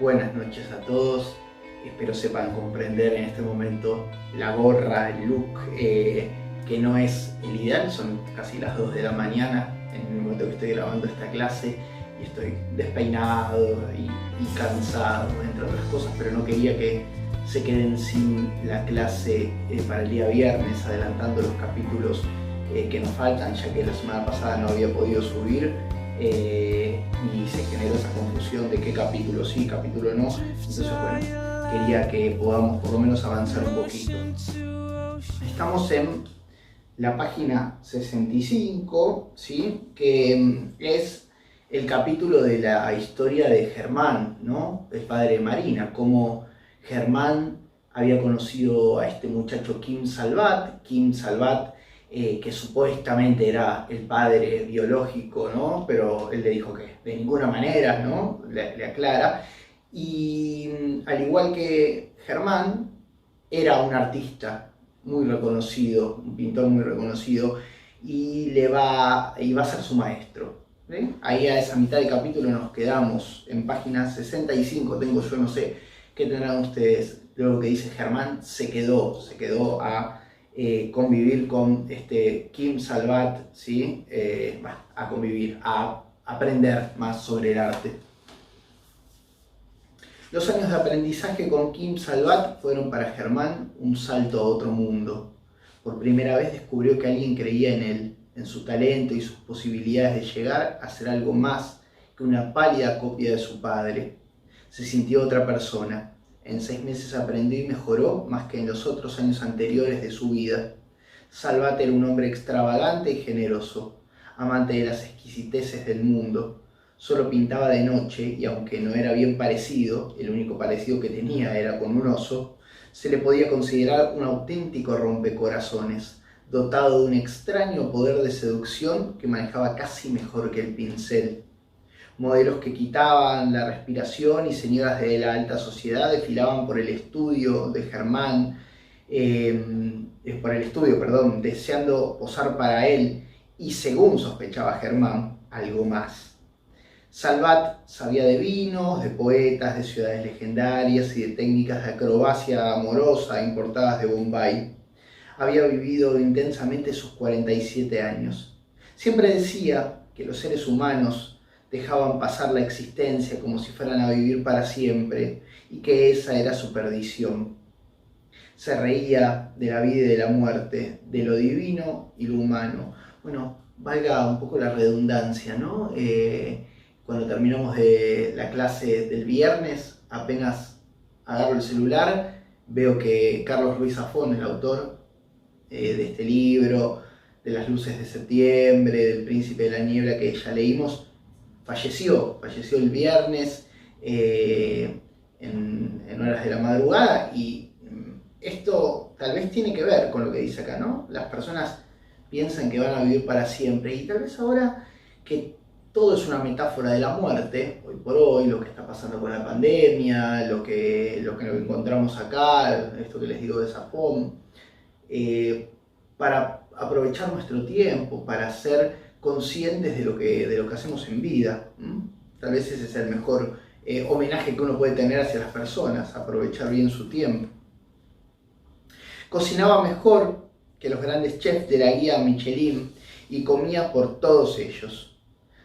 Buenas noches a todos, espero sepan comprender en este momento la gorra, el look, que no es el ideal. Son casi las 2 de la mañana en el momento que estoy grabando esta clase y estoy despeinado y cansado, entre otras cosas, pero no quería que se queden sin la clase para el día viernes, adelantando los capítulos que nos faltan, ya que la semana pasada no había podido subir. Y se generó esa confusión de qué capítulo sí, capítulo no. Entonces, bueno, quería que podamos por lo menos avanzar un poquito. Estamos en la página 65, ¿sí? Que es el capítulo de la historia de Germán, ¿no? El padre de Marina, cómo Germán había conocido a este muchacho Kim Salvat, que supuestamente era el padre biológico, ¿no? Pero él le dijo que de ninguna manera, ¿no? Le aclara. Y al igual que Germán, era un artista muy reconocido, un pintor muy reconocido, y va a ser su maestro. ¿Sí? Ahí a esa mitad del capítulo nos quedamos, en página 65, tengo yo, no sé qué tendrán ustedes. Luego que dice Germán se quedó a convivir con Kim Salvat, ¿sí? A convivir, a aprender más sobre el arte. Los años de aprendizaje con Kim Salvat fueron para Germán un salto a otro mundo. Por primera vez descubrió que alguien creía en él, en su talento y sus posibilidades de llegar a ser algo más que una pálida copia de su padre. Se sintió otra persona. En 6 meses aprendió y mejoró más que en los otros años anteriores de su vida. Salvat era un hombre extravagante y generoso, amante de las exquisiteces del mundo. Solo pintaba de noche y aunque no era bien parecido, el único parecido que tenía era con un oso, se le podía considerar un auténtico rompecorazones, dotado de un extraño poder de seducción que manejaba casi mejor que el pincel. Modelos que quitaban la respiración y señoras de la alta sociedad desfilaban por el estudio de Germán, deseando posar para él y, según sospechaba Germán, algo más. Salvat sabía de vinos, de poetas, de ciudades legendarias y de técnicas de acrobacia amorosa importadas de Bombay. Había vivido intensamente sus 47 años. Siempre decía que los seres humanos dejaban pasar la existencia como si fueran a vivir para siempre y que esa era su perdición. Se reía de la vida y de la muerte, de lo divino y lo humano. Bueno, valga un poco la redundancia, ¿no? Cuando terminamos de la clase del viernes, apenas agarro el celular, veo que Carlos Ruiz Zafón, el autor de este libro, de Las luces de septiembre, del Príncipe de la niebla que ya leímos, falleció el viernes en horas de la madrugada, y esto tal vez tiene que ver con lo que dice acá, ¿no? Las personas piensan que van a vivir para siempre y tal vez ahora que todo es una metáfora de la muerte, hoy por hoy, lo que está pasando con la pandemia, lo que encontramos acá, esto que les digo de Zafón, para aprovechar nuestro tiempo, para ser conscientes de lo que hacemos en vida. Tal vez ese es el mejor homenaje que uno puede tener hacia las personas, aprovechar bien su tiempo. Cocinaba mejor que los grandes chefs de la guía Michelin y comía por todos ellos.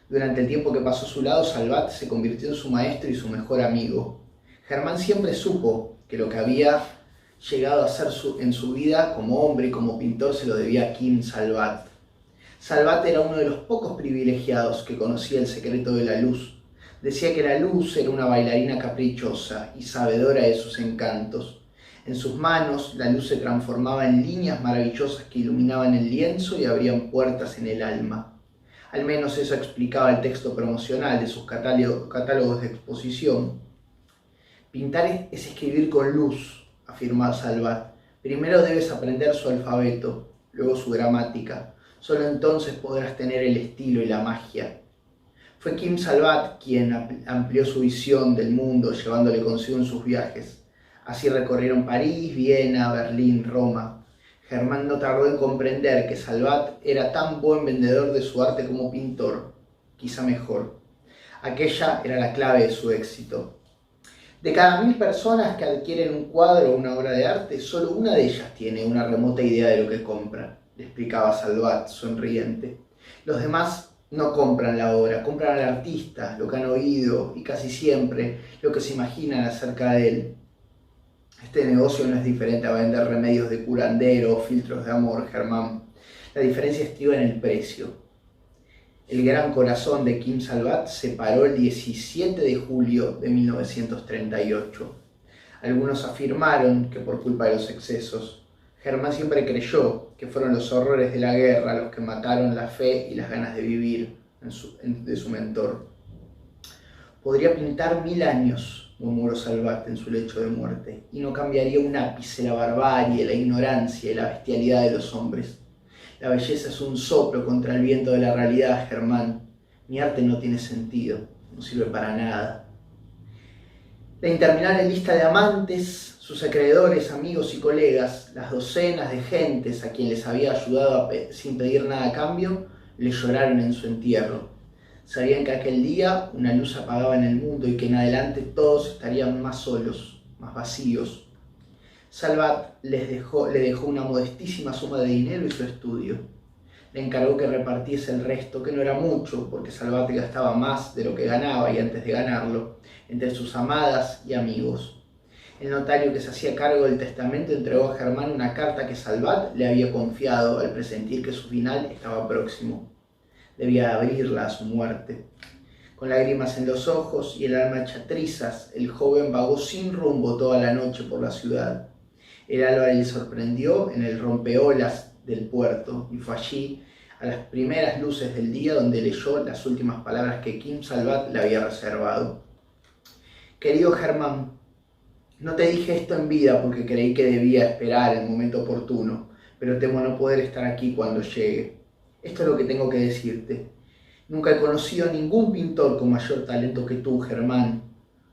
Durante el tiempo que pasó a su lado, Salvat se convirtió en su maestro y su mejor amigo. Germán siempre supo que lo que había llegado a ser en su vida como hombre y como pintor se lo debía a Kim Salvat. Salvat era uno de los pocos privilegiados que conocía el secreto de la luz. Decía que la luz era una bailarina caprichosa y sabedora de sus encantos. En sus manos la luz se transformaba en líneas maravillosas que iluminaban el lienzo y abrían puertas en el alma. Al menos eso explicaba el texto promocional de sus catálogos de exposición. Pintar es escribir con luz, afirmaba Salvat. Primero debes aprender su alfabeto, luego su gramática. Solo entonces podrás tener el estilo y la magia. Fue Kim Salvat quien amplió su visión del mundo, llevándole consigo en sus viajes. Así recorrieron París, Viena, Berlín, Roma. Germán no tardó en comprender que Salvat era tan buen vendedor de su arte como pintor, quizá mejor. Aquella era la clave de su éxito. De cada 1000 personas que adquieren un cuadro o una obra de arte, solo una de ellas tiene una remota idea de lo que compra, le explicaba Salvat, sonriente. Los demás no compran la obra, compran al artista, lo que han oído y casi siempre lo que se imaginan acerca de él. Este negocio no es diferente a vender remedios de curandero o filtros de amor, Germán. La diferencia estriba en el precio. El gran corazón de Kim Salvat se paró el 17 de julio de 1938. Algunos afirmaron que por culpa de los excesos. Germán siempre creyó que fueron los horrores de la guerra los que mataron la fe y las ganas de vivir de su mentor. Podría pintar 1000 años, murmuró Salvat en su lecho de muerte, y no cambiaría un ápice la barbarie, la ignorancia y la bestialidad de los hombres. La belleza es un soplo contra el viento de la realidad, Germán. Mi arte no tiene sentido, no sirve para nada. La interminable lista de amantes, sus acreedores, amigos y colegas, las docenas de gentes a quien les había ayudado sin pedir nada a cambio, le lloraron en su entierro. Sabían que aquel día una luz se apagaba en el mundo y que en adelante todos estarían más solos, más vacíos. Salvat le dejó una modestísima suma de dinero y su estudio. Le encargó que repartiese el resto, que no era mucho, porque Salvat gastaba más de lo que ganaba y antes de ganarlo, entre sus amadas y amigos. El notario que se hacía cargo del testamento entregó a Germán una carta que Salvat le había confiado al presentir que su final estaba próximo. Debía abrirla a su muerte. Con lágrimas en los ojos y el alma hecha trizas, el joven vagó sin rumbo toda la noche por la ciudad. El alba le sorprendió en el rompeolas del puerto y fue allí, a las primeras luces del día, donde leyó las últimas palabras que Kim Salvat le había reservado. Querido Germán, no te dije esto en vida porque creí que debía esperar el momento oportuno, pero temo no poder estar aquí cuando llegue. Esto es lo que tengo que decirte. Nunca he conocido a ningún pintor con mayor talento que tú, Germán.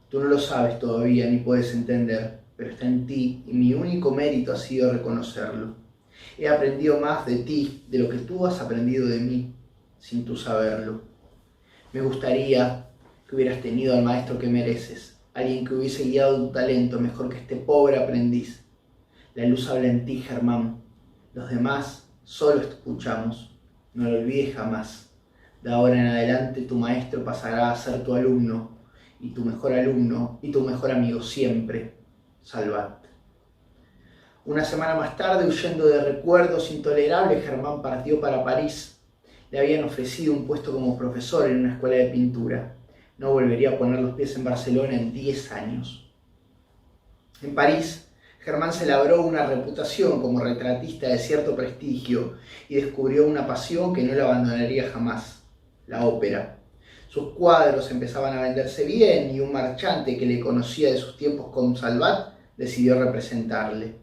Tú no lo sabes todavía ni puedes entender, pero está en ti y mi único mérito ha sido reconocerlo. He aprendido más de ti, de lo que tú has aprendido de mí, sin tú saberlo. Me gustaría que hubieras tenido al maestro que mereces, alguien que hubiese guiado tu talento mejor que este pobre aprendiz. La luz habla en ti, Germán. Los demás solo escuchamos. No lo olvides jamás. De ahora en adelante tu maestro pasará a ser tu alumno y tu mejor amigo siempre. Salvat. Una semana más tarde, huyendo de recuerdos intolerables, Germán partió para París. Le habían ofrecido un puesto como profesor en una escuela de pintura. No volvería a poner los pies en Barcelona en 10 años. En París, Germán se labró una reputación como retratista de cierto prestigio y descubrió una pasión que no le abandonaría jamás: la ópera. Sus cuadros empezaban a venderse bien y un marchante que le conocía de sus tiempos con Salvat decidió representarle.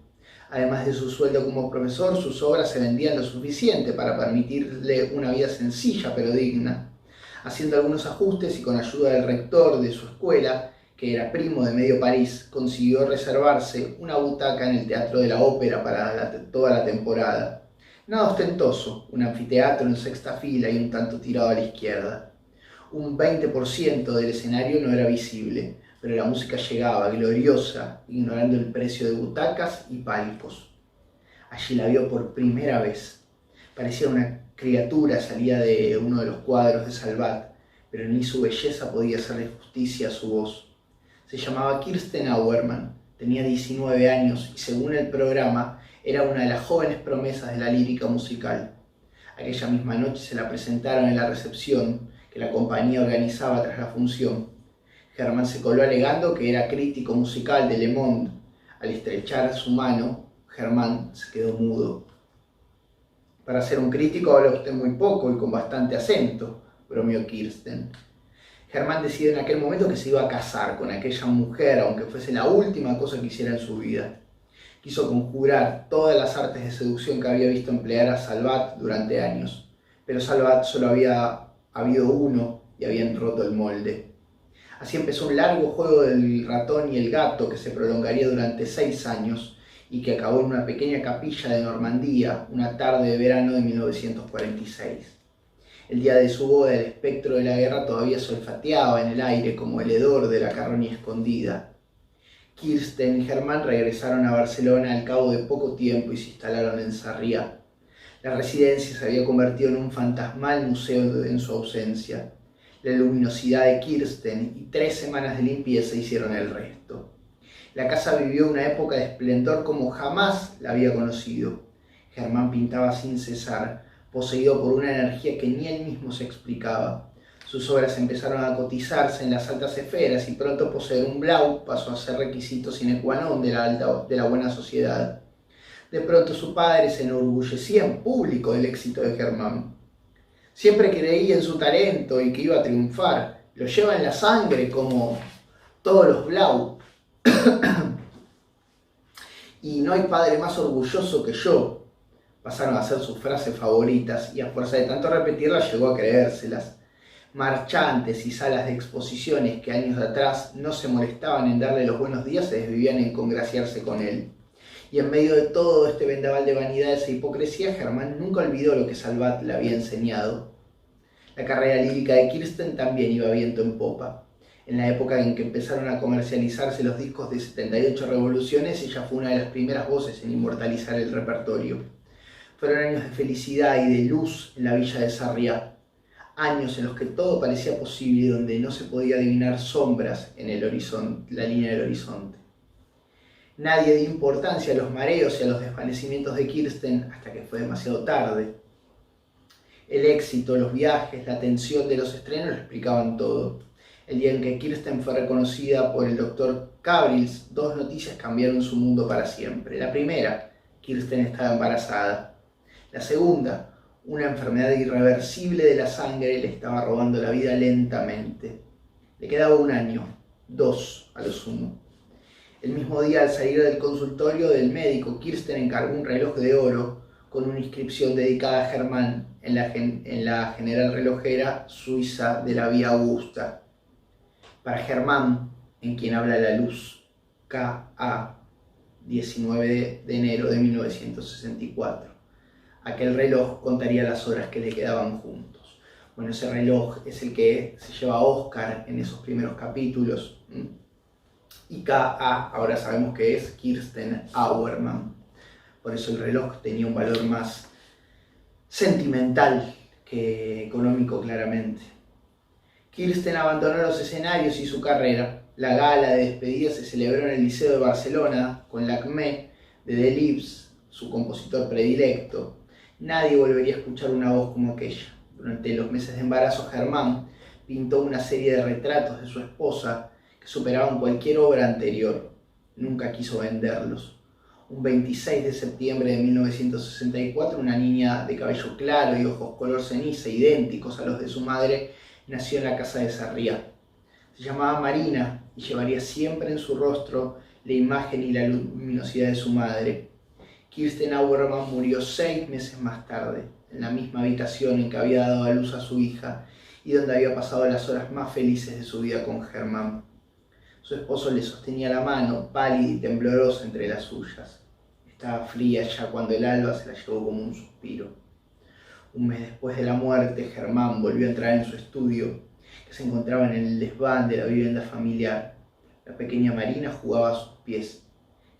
Además de su sueldo como profesor, sus obras se vendían lo suficiente para permitirle una vida sencilla pero digna. Haciendo algunos ajustes y con ayuda del rector de su escuela, que era primo de medio París, consiguió reservarse una butaca en el Teatro de la Ópera para toda la temporada. Nada ostentoso, un anfiteatro en sexta fila y un tanto tirado a la izquierda. Un 20% del escenario no era visible, pero la música llegaba, gloriosa, ignorando el precio de butacas y palcos. Allí la vio por primera vez. Parecía una criatura salida de uno de los cuadros de Salvat, pero ni su belleza podía hacerle justicia a su voz. Se llamaba Kirsten Auermann, tenía 19 años y según el programa era una de las jóvenes promesas de la lírica musical. Aquella misma noche se la presentaron en la recepción que la compañía organizaba tras la función. Germán se coló alegando que era crítico musical de Le Monde. Al estrechar su mano, Germán se quedó mudo. Para ser un crítico habla usted muy poco y con bastante acento, bromeó Kirsten. Germán decidió en aquel momento que se iba a casar con aquella mujer, aunque fuese la última cosa que hiciera en su vida. Quiso conjurar todas las artes de seducción que había visto emplear a Salvat durante años, pero Salvat solo había habido uno y habían roto el molde. Así empezó un largo juego del ratón y el gato que se prolongaría durante 6 años y que acabó en una pequeña capilla de Normandía una tarde de verano de 1946. El día de su boda, el espectro de la guerra todavía se olfateaba en el aire como el hedor de la carroña escondida. Kirsten y Germán regresaron a Barcelona al cabo de poco tiempo y se instalaron en Sarriá. La residencia se había convertido en un fantasmal museo en su ausencia. La luminosidad de Kirsten y 3 semanas de limpieza hicieron el resto. La casa vivió una época de esplendor como jamás la había conocido. Germán pintaba sin cesar, poseído por una energía que ni él mismo se explicaba. Sus obras empezaron a cotizarse en las altas esferas y pronto poseer un Blau pasó a ser requisito sine qua non de la buena sociedad. De pronto su padre se enorgullecía en público del éxito de Germán. Siempre creía en su talento y que iba a triunfar. Lo lleva en la sangre como todos los Blau. Y no hay padre más orgulloso que yo. Pasaron a ser sus frases favoritas y a fuerza de tanto repetirlas llegó a creérselas. Marchantes y salas de exposiciones que años atrás no se molestaban en darle los buenos días se desvivían en congraciarse con él. Y en medio de todo este vendaval de vanidades e hipocresía, Germán nunca olvidó lo que Salvat le había enseñado. La carrera lírica de Kirsten también iba viento en popa. En la época en que empezaron a comercializarse los discos de 78 revoluciones, ella fue una de las primeras voces en inmortalizar el repertorio. Fueron años de felicidad y de luz en la villa de Sarriá. Años en los que todo parecía posible y donde no se podía adivinar sombras en el horizonte, la línea del horizonte. Nadie dio importancia a los mareos y a los desvanecimientos de Kirsten hasta que fue demasiado tarde. El éxito, los viajes, la tensión de los estrenos lo explicaban todo. El día en que Kirsten fue reconocida por el doctor Cabrils, 2 noticias cambiaron su mundo para siempre. La primera, Kirsten estaba embarazada. La segunda, una enfermedad irreversible de la sangre le estaba robando la vida lentamente. Le quedaba 1 año, 2 a lo sumo. El mismo día, al salir del consultorio del médico, Kirsten encargó un reloj de oro con una inscripción dedicada a Germán en la General Relojera Suiza de la Vía Augusta. Para Germán, en quien habla la luz, K.A., 19 de enero de 1964. Aquel reloj contaría las horas que le quedaban juntos. Bueno, ese reloj es el que se lleva a Oscar en esos primeros capítulos. Y K.A. ahora sabemos que es Kirsten Auermann. Por eso el reloj tenía un valor más sentimental que económico, claramente. Kirsten abandonó los escenarios y su carrera. La gala de despedida se celebró en el Liceo de Barcelona con Lacmé de Delibes, su compositor predilecto. Nadie volvería a escuchar una voz como aquella. Durante los meses de embarazo, Germán pintó una serie de retratos de su esposa que superaban cualquier obra anterior. Nunca quiso venderlos. Un 26 de septiembre de 1964, una niña de cabello claro y ojos color ceniza, idénticos a los de su madre, nació en la casa de Sarriá. Se llamaba Marina y llevaría siempre en su rostro la imagen y la luminosidad de su madre. Kirsten Auermann murió 6 meses más tarde, en la misma habitación en que había dado a luz a su hija y donde había pasado las horas más felices de su vida con Germán. Su esposo le sostenía la mano, pálida y temblorosa entre las suyas. Estaba fría ya cuando el alba se la llevó como un suspiro. Un mes después de la muerte, Germán volvió a entrar en su estudio, que se encontraba en el desván de la vivienda familiar. La pequeña Marina jugaba a sus pies.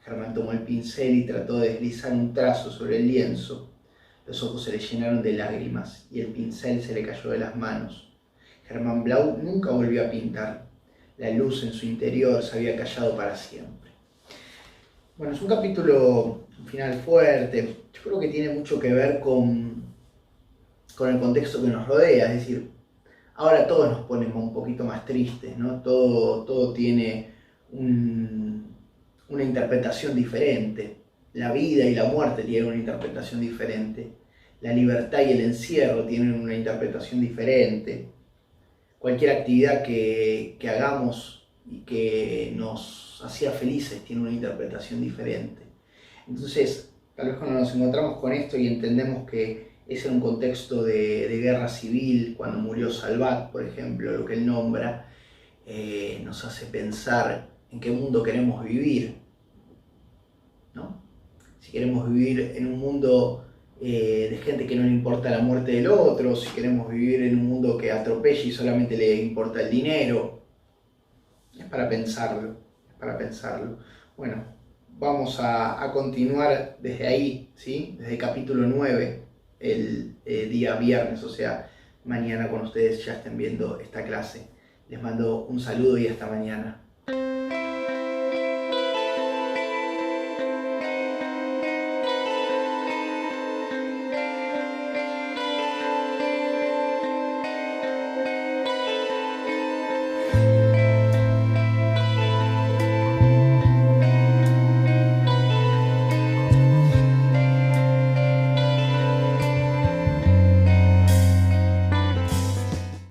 Germán tomó el pincel y trató de deslizar un trazo sobre el lienzo. Los ojos se le llenaron de lágrimas y el pincel se le cayó de las manos. Germán Blau nunca volvió a pintar. La luz en su interior se había callado para siempre. Bueno, es un capítulo, un final fuerte. Yo creo que tiene mucho que ver con el contexto que nos rodea. Es decir, ahora todos nos ponemos un poquito más tristes, ¿no? Todo tiene una interpretación diferente. La vida y la muerte tienen una interpretación diferente. La libertad y el encierro tienen una interpretación diferente. Cualquier actividad que hagamos y que nos hacía felices tiene una interpretación diferente. Entonces, tal vez cuando nos encontramos con esto y entendemos que es en un contexto de guerra civil, cuando murió Salvat, por ejemplo, lo que él nombra, nos hace pensar en qué mundo queremos vivir, ¿no? Si queremos vivir en un mundo de gente que no le importa la muerte del otro, si queremos vivir en un mundo que atropella y solamente le importa el dinero. Es para pensarlo, es para pensarlo. Bueno, vamos a continuar desde ahí, ¿sí? Desde el capítulo 9, el día viernes, o sea, mañana cuando ustedes ya estén viendo esta clase. Les mando un saludo y hasta mañana.